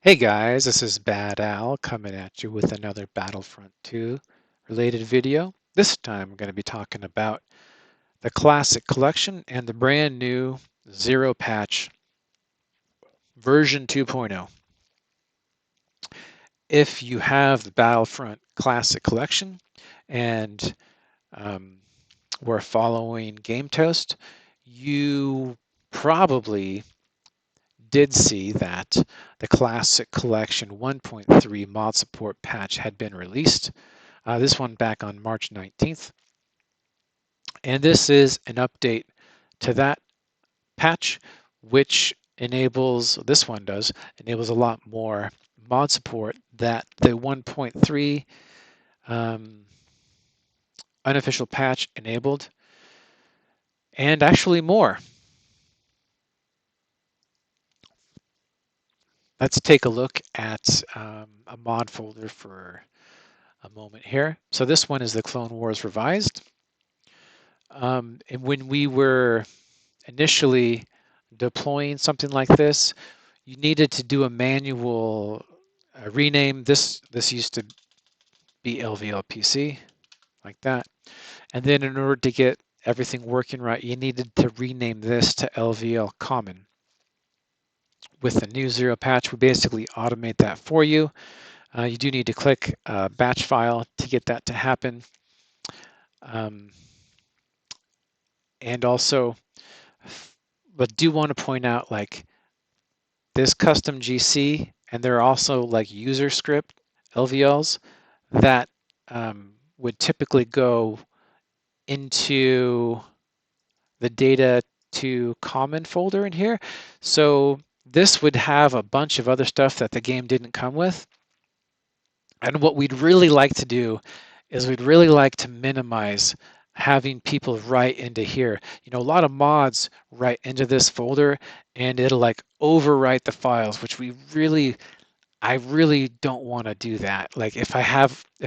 Hey guys, this is Bad Al coming at you with another Battlefront 2 related video. This time I'm going to be talking about the Classic Collection and the brand new Zero Patch version 2.0. If you have the Battlefront Classic Collection and um, were following Game Toast, you probably did see that the Classic Collection 1.3 mod support patch had been released. This one back on March 19th. And this is an update to that patch, which enables, this one does, enables a lot more mod support that the 1.3 unofficial patch enabled, and actually more. Let's take a look at a mod folder for a moment here. So this one is the Clone Wars Revised. And when we were initially deploying something like this, you needed to do a manual rename. This used to be LVL PC, like that. And then in order to get everything working right, you needed to rename this to LVL Common. With the new Zero patch, we basically automate that for you. You do need to click batch file to get that to happen. And also, but do want to point out, like, this custom GC, and there are also like user script LVLs that would typically go into the data to common folder in here. So this would have a bunch of other stuff that the game didn't come with. And what we'd really like to do is we'd really like to minimize having people write into here. You know, a lot of mods write into this folder and it'll like overwrite the files, which I really don't want to do that. Like if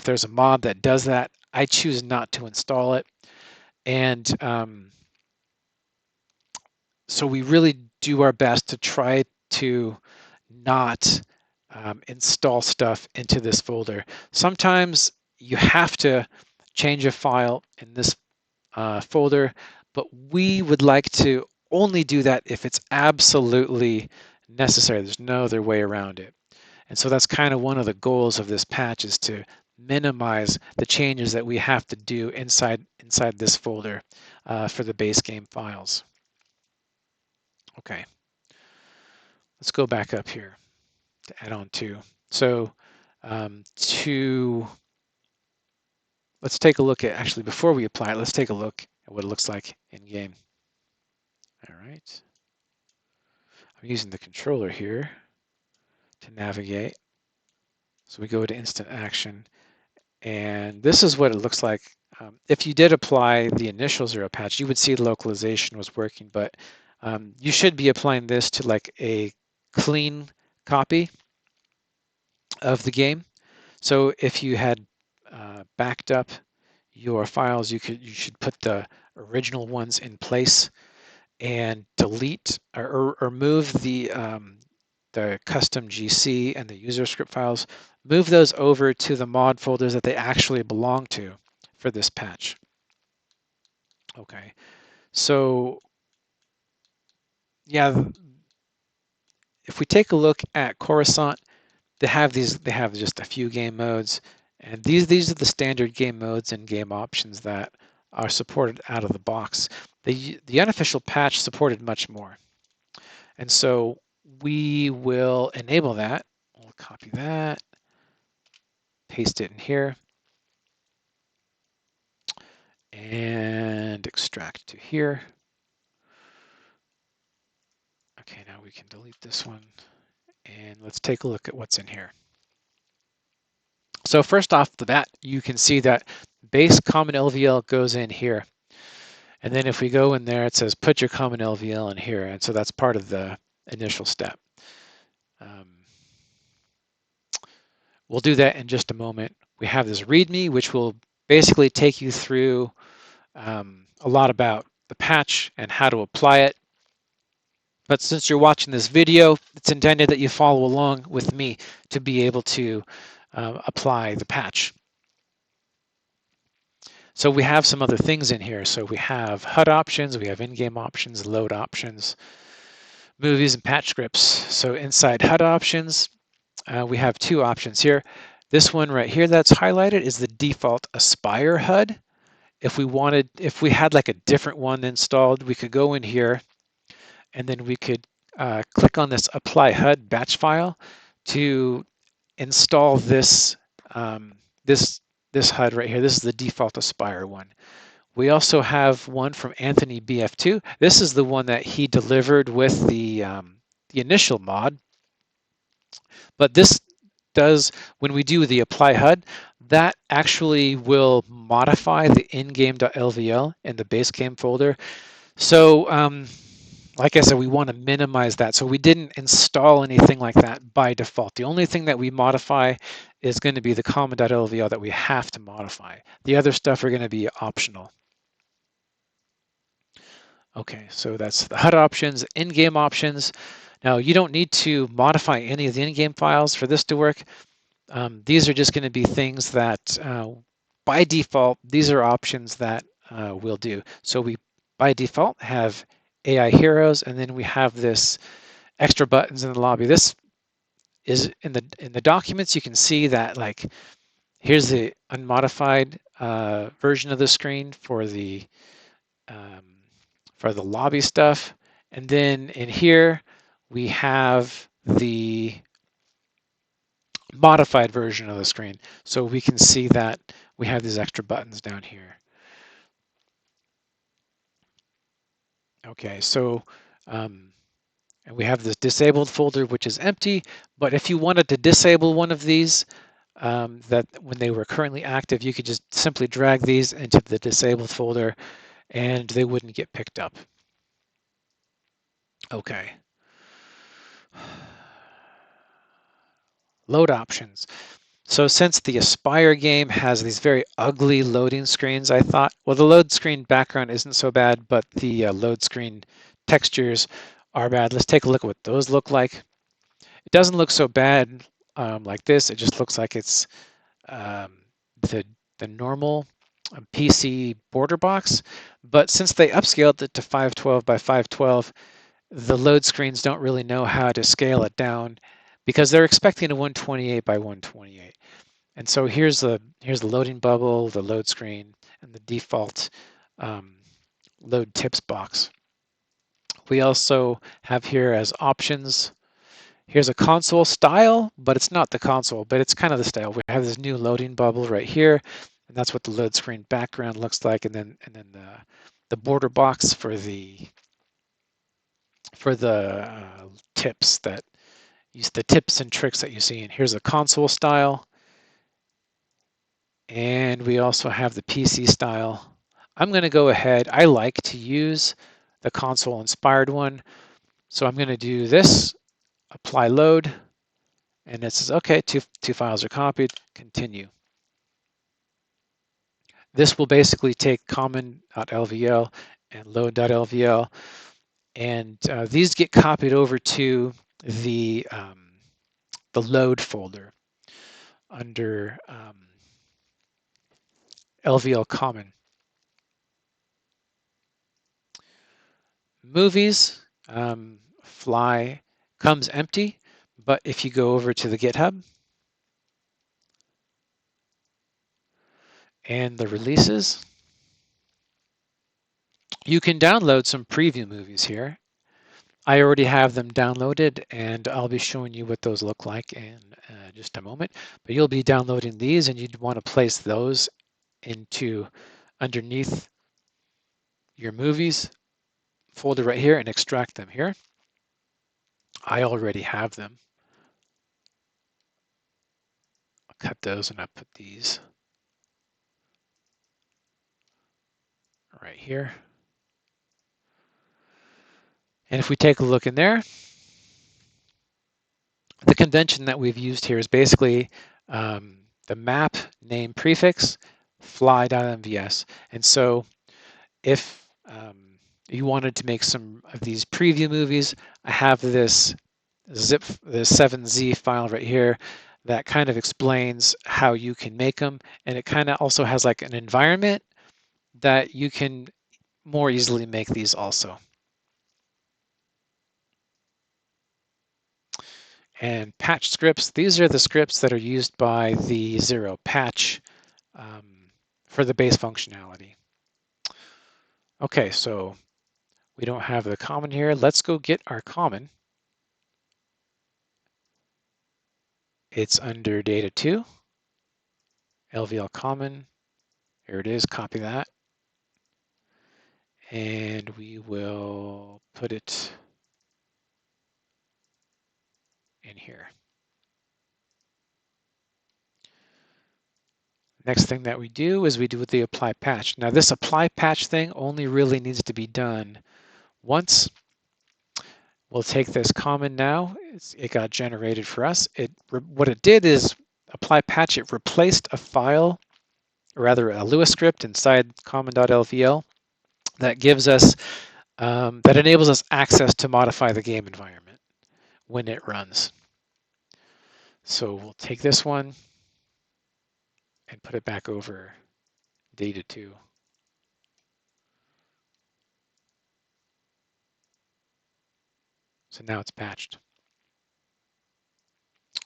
there's a mod that does that, I choose not to install it. And so we really do our best to try to not install stuff into this folder. Sometimes you have to change a file in this folder, but we would like to only do that if it's absolutely necessary. There's no other way around it. And so that's kind of one of the goals of this patch, is to minimize the changes that we have to do inside this folder for the base game files. Okay, let's go back up here to add on to. So let's take a look at, actually before we apply it, let's take a look at what it looks like in game. All right. I'm using the controller here to navigate. So we go to instant action, and this is what it looks like. If you did apply the initial Zero patch, you would see the localization was working, but you should be applying this to like a clean copy of the game. So if you had backed up your files, you should put the original ones in place and delete or move the custom GC and the user script files, move those over to the mod folders that they actually belong to for this patch. Okay, so yeah, if we take a look at Coruscant, they have just a few game modes, and these are the standard game modes and game options that are supported out of the box. The unofficial patch supported much more, and so we will enable that. We'll copy that, paste it in here, and extract to here. Okay, now we can delete this one, and let's take a look at what's in here. So first off the bat, you can see that base common LVL goes in here. And then if we go in there, it says put your common LVL in here. And so that's part of the initial step. We'll do that in just a moment. We have this README, which will basically take you through a lot about the patch and how to apply it. But since you're watching this video, it's intended that you follow along with me to be able to apply the patch. So we have some other things in here. So we have HUD options, we have in-game options, load options, movies, and patch scripts. So inside HUD options, we have two options here. This one right here that's highlighted is the default Aspyr HUD. If we had like a different one installed, we could go in here and then we could click on this apply HUD batch file to install this this HUD right here. This is the default Aspyr one. We also have one from Anthony BF2. This is the one that he delivered with the initial mod. But this does, when we do the apply HUD, that actually will modify the in-game.lvl in the base game folder. So like I said, we want to minimize that. So we didn't install anything like that by default. The only thing that we modify is going to be the common.lvl that we have to modify. The other stuff are going to be optional. Okay, so that's the HUD options, in-game options. Now you don't need to modify any of the in-game files for this to work. These are just going to be things that by default, these are options that we'll do. So we by default have AI heroes, and then we have this extra buttons in the lobby. This is in the documents. You can see that like here's the unmodified version of the screen for the lobby stuff, and then in here we have the modified version of the screen. So we can see that we have these extra buttons down here. Okay, so and we have this disabled folder, which is empty, but if you wanted to disable one of these, that when they were currently active, you could just simply drag these into the disabled folder and they wouldn't get picked up. Okay. Load options. So since the Aspyr game has these very ugly loading screens, I thought, well, the load screen background isn't so bad, but the load screen textures are bad. Let's take a look at what those look like. It doesn't look so bad like this. It just looks like it's the normal PC border box. But since they upscaled it to 512 by 512, the load screens don't really know how to scale it down because they're expecting a 128 by 128. And so here's the loading bubble, the load screen, and the default load tips box. We also have here as options, here's a console style, but it's not the console, but it's kind of the style. We have this new loading bubble right here, and that's what the load screen background looks like, and then the border box for the tips that use the tips and tricks that you see. And here's a console style. And we also have the PC style. I'm going to go ahead. I like to use the console inspired one. So I'm going to do this, apply load, and it says, okay, two files are copied, continue. This will basically take common.lvl and load.lvl, and these get copied over to the load folder under LVL common. Movies, fly comes empty, but if you go over to the GitHub and the releases, you can download some preview movies here. I already have them downloaded, and I'll be showing you what those look like in just a moment. But you'll be downloading these, and you'd want to place those into underneath your movies folder right here and extract them here. I already have them. I'll cut those and I put these right here. And if we take a look in there, the convention that we've used here is basically the map name prefix fly.mvs. And so if you wanted to make some of these preview movies, I have this the 7Z file right here that kind of explains how you can make them, and it kind of also has like an environment that you can more easily make these also. And patch scripts, these are the scripts that are used by the Zero patch for the base functionality. Okay, so we don't have the common here. Let's go get our common. It's under data 2, LVL common. Here it is, copy that. And we will put it in here. Next thing that we do is we do the apply patch. Now this apply patch thing only really needs to be done once. We'll take this common now. It got generated for us. What it did is apply patch. It replaced a file, or rather a Lua script inside common.lvl that gives us, that enables us access to modify the game environment when it runs. So we'll take this one and put it back over data 2. So now it's patched.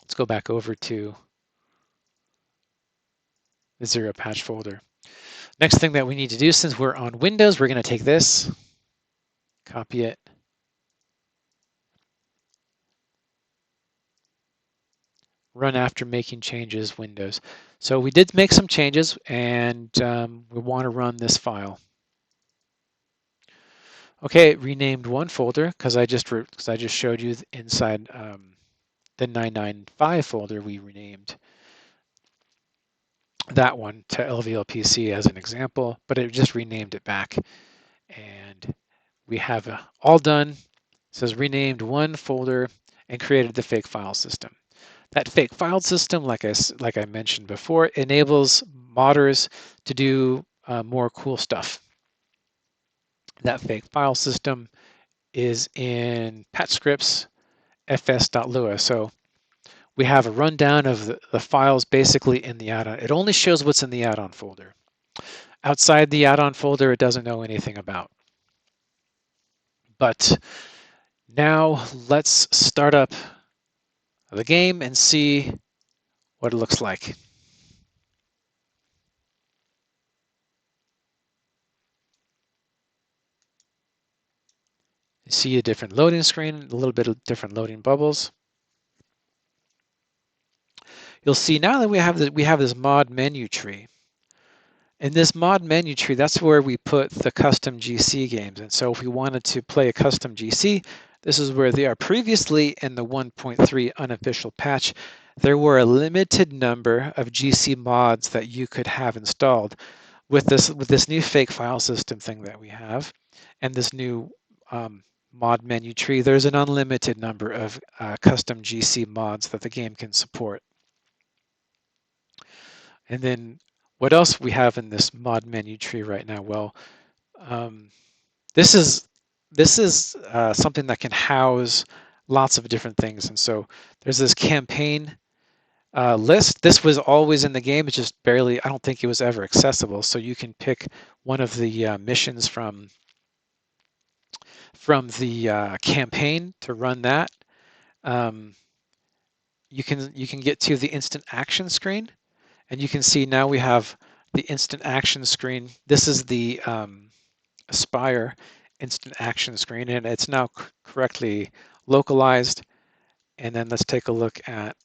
Let's go back over to the Zero patch folder. Next thing that we need to do, since we're on Windows, we're going to take this, copy it, run after making changes, Windows. So we did make some changes, and we want to run this file. Okay, it renamed one folder because I just showed you inside the 995 folder we renamed that one to LVLPC as an example, but it just renamed it back, and we have all done. It says renamed one folder and created the fake file system. That fake file system, like I mentioned before, enables modders to do more cool stuff. That fake file system is in patch scripts fs.lua. So we have a rundown of the files basically in the add-on. It only shows what's in the add-on folder. Outside the add-on folder, it doesn't know anything about. But now let's start up the game and see what it looks like. You see a different loading screen, a little bit of different loading bubbles. You'll see now that we have this mod menu tree. In this mod menu tree, that's where we put the custom GC games. And so if we wanted to play a custom GC, this is where they are. Previously in the 1.3 unofficial patch, there were a limited number of GC mods that you could have installed. With this new fake file system thing that we have, and this new mod menu tree, there's an unlimited number of custom GC mods that the game can support. And then what else we have in this mod menu tree right now? Well, this is something that can house lots of different things. And so there's this campaign list. This was always in the game. It's just barely, I don't think it was ever accessible. So you can pick one of the missions from the campaign to run that. You can get to the instant action screen. And you can see now we have the instant action screen. This is the Aspyr instant action screen, and it's now correctly localized. And then let's take a look at,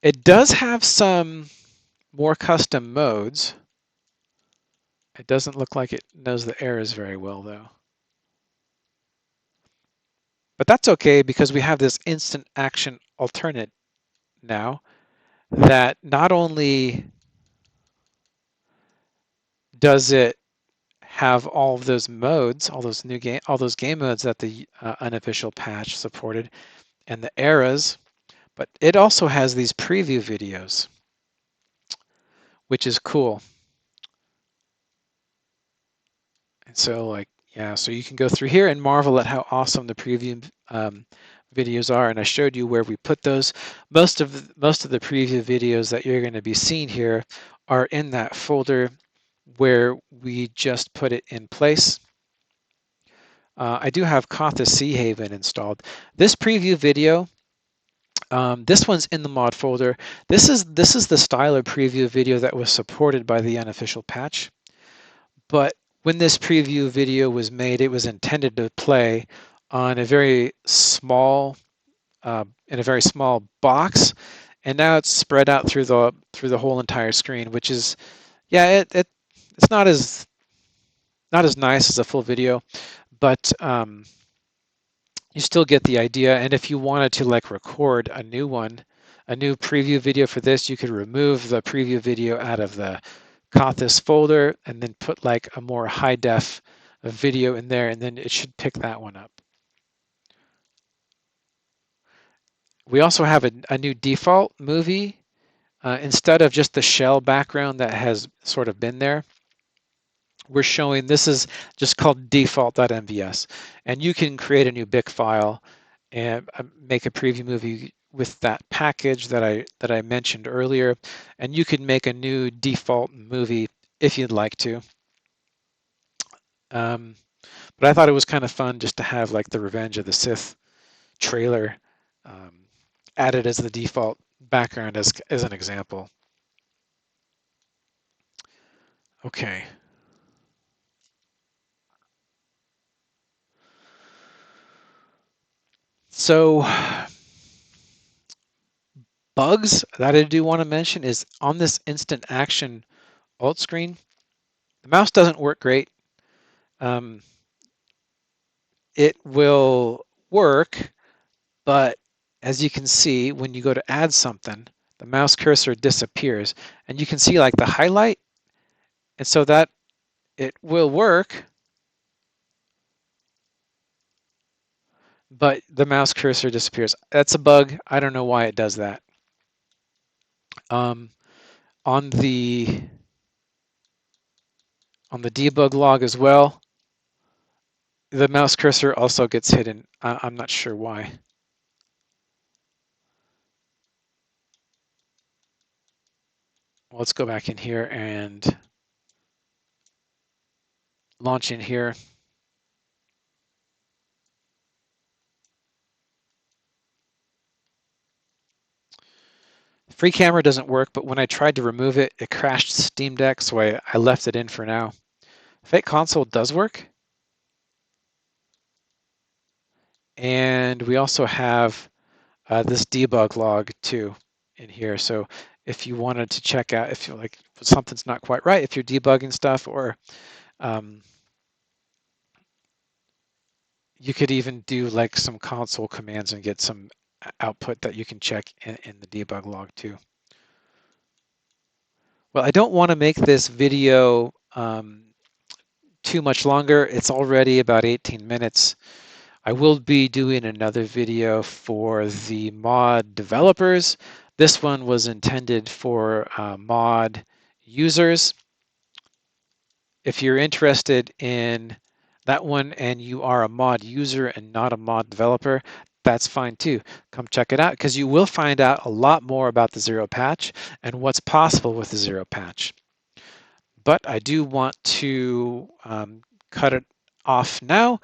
it does have some more custom modes. It doesn't look like it knows the errors very well though. But that's okay because we have this instant action alternate now that not only does it have all of those modes, all those game modes that the unofficial patch supported, and the eras, but it also has these preview videos, which is cool. And so, like, Yeah, so you can go through here and marvel at how awesome the preview videos are, and I showed you where we put those. Most of the preview videos that you're going to be seeing here are in that folder where we just put it in place. I do have Kotha Sea Haven installed. This preview video, this one's in the mod folder. This is the style of preview video that was supported by the unofficial patch. But when this preview video was made, it was intended to play on a very small, in a very small box, and now it's spread out through the whole entire screen, which is, yeah, it's not as nice as a full video, but you still get the idea. And if you wanted to like record a new preview video for this, you could remove the preview video out of the Kothis folder and then put like a more high def video in there, and then it should pick that one up. We also have a new default movie. Instead of just the shell background that has sort of been there, we're showing this is just called default.mvs, and you can create a new BIC file and make a preview movie with that package that I mentioned earlier, and you can make a new default movie if you'd like to. But I thought it was kind of fun just to have like the Revenge of the Sith trailer added as the default background as an example. Okay. So bugs that I do want to mention is on this instant action alt screen, the mouse doesn't work great. It will work, but as you can see, when you go to add something, the mouse cursor disappears, and you can see like the highlight, and so that it will work, but the mouse cursor disappears. That's a bug. I don't know why it does that. On the debug log as well, the mouse cursor also gets hidden. I'm not sure why. Let's go back in here and launch in here. Free camera doesn't work, but when I tried to remove it, it crashed Steam Deck, so I left it in for now. Fake console does work. And we also have this debug log too in here. So if you wanted to check out, if you're like something's not quite right, if you're debugging stuff, or you could even do like some console commands and get some output that you can check in the debug log too. Well, I don't want to make this video too much longer. It's already about 18 minutes. I will be doing another video for the mod developers. This one was intended for mod users. If you're interested in that one and you are a mod user and not a mod developer, that's fine too. Come check it out, because you will find out a lot more about the zero patch and what's possible with the zero patch. But I do want to cut it off now,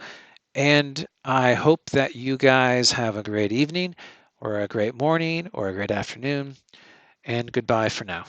and I hope that you guys have a great evening or a great morning or a great afternoon, and goodbye for now.